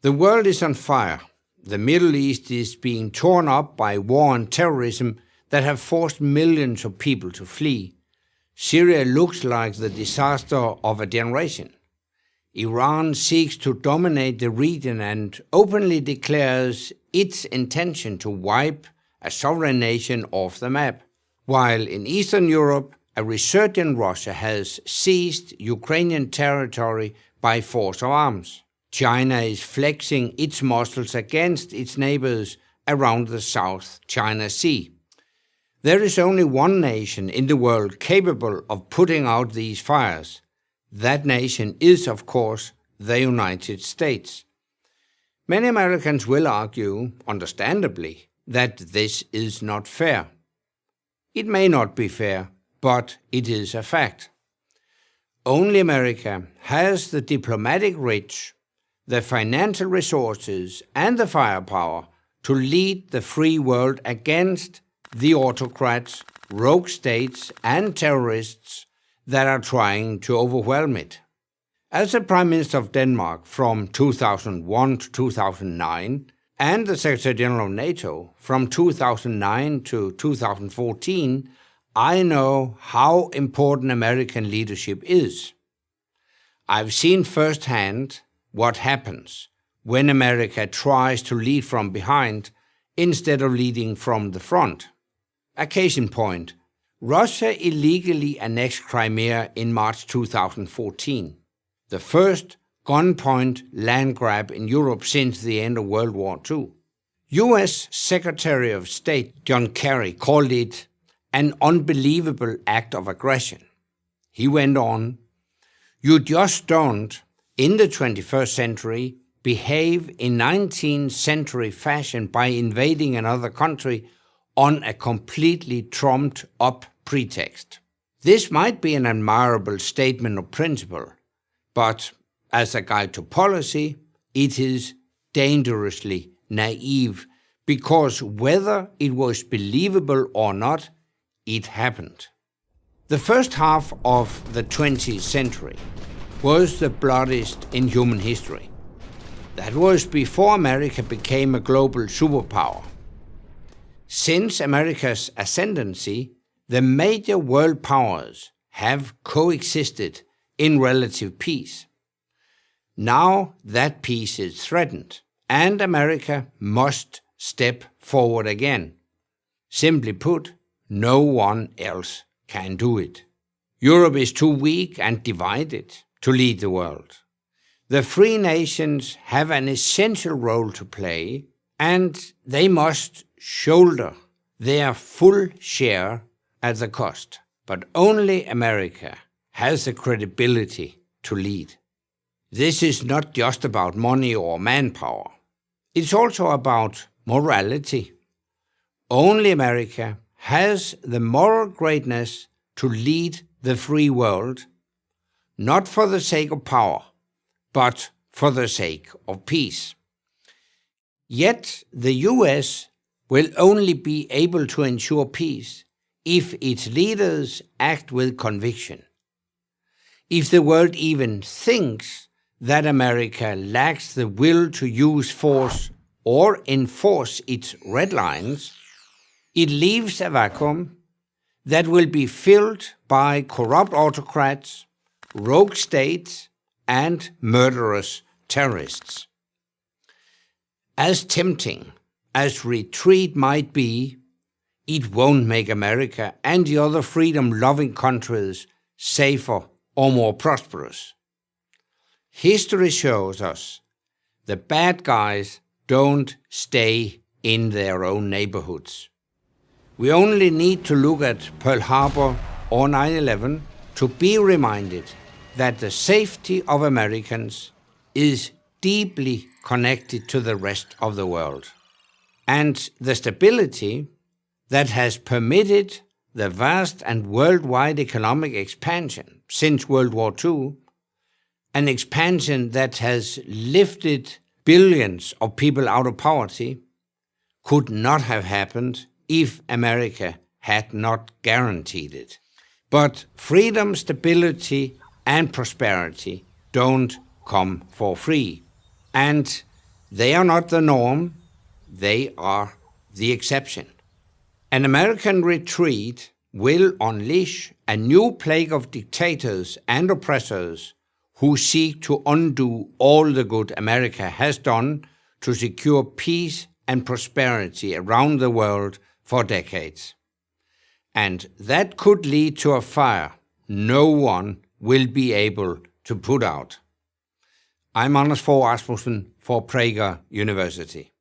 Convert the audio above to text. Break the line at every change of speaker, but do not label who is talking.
The world is on fire. The Middle East is being torn up by war and terrorism that have forced millions of people to flee. Syria looks like the disaster of a generation. Iran seeks to dominate the region and openly declares its intention to wipe a sovereign nation off the map, while in Eastern Europe, a resurgent Russia has seized Ukrainian territory by force of arms. China is flexing its muscles against its neighbors around the South China Sea. There is only one nation in the world capable of putting out these fires. That nation is, of course, the United States. Many Americans will argue, understandably, that this is not fair. It may not be fair, but it is a fact. Only America has the diplomatic reach, the financial resources, and the firepower to lead the free world against the autocrats, rogue states, and terrorists that are trying to overwhelm it. As the Prime Minister of Denmark from 2001 to 2009, and the Secretary General of NATO from 2009 to 2014, I know how important American leadership is. I've seen firsthand what happens when America tries to lead from behind instead of leading from the front. A case in point, Russia illegally annexed Crimea in March 2014, the first gunpoint land grab in Europe since the end of World War II. US Secretary of State John Kerry called it an unbelievable act of aggression. He went on, "You just don't, in the 21st century, behave in 19th century fashion by invading another country on a completely trumped up pretext." This might be an admirable statement of principle, but as a guide to policy, it is dangerously naive, because whether it was believable or not, it happened. The first half of the 20th century was the bloodiest in human history. That was before America became a global superpower. Since America's ascendancy, the major world powers have coexisted in relative peace. Now that peace is threatened, and America must step forward again. Simply put, no one else can do it. Europe is too weak and divided to lead the world. The free nations have an essential role to play, and they must shoulder their full share at the cost. But only America has the credibility to lead. This is not just about money or manpower. It's also about morality. Only America has the moral greatness to lead the free world, not for the sake of power, but for the sake of peace. Yet the US will only be able to ensure peace if its leaders act with conviction. If the world even thinks that America lacks the will to use force or enforce its red lines, it leaves a vacuum that will be filled by corrupt autocrats, rogue states, and murderous terrorists. As tempting as retreat might be, it won't make America and the other freedom-loving countries safer or more prosperous. History shows us the bad guys don't stay in their own neighborhoods. We only need to look at Pearl Harbor or 9/11 to be reminded that the safety of Americans is deeply connected to the rest of the world. And the stability that has permitted the vast and worldwide economic expansion since World War II, an expansion that has lifted billions of people out of poverty, could not have happened if America had not guaranteed it. But freedom, stability, and prosperity don't come for free. And They are not the norm, they are the exception. An American retreat will unleash a new plague of dictators and oppressors who seek to undo all the good America has done to secure peace and prosperity around the world for decades. And that could lead to a fire no one will be able to put out. I'm Anders Fogh Rasmussen for Prager University.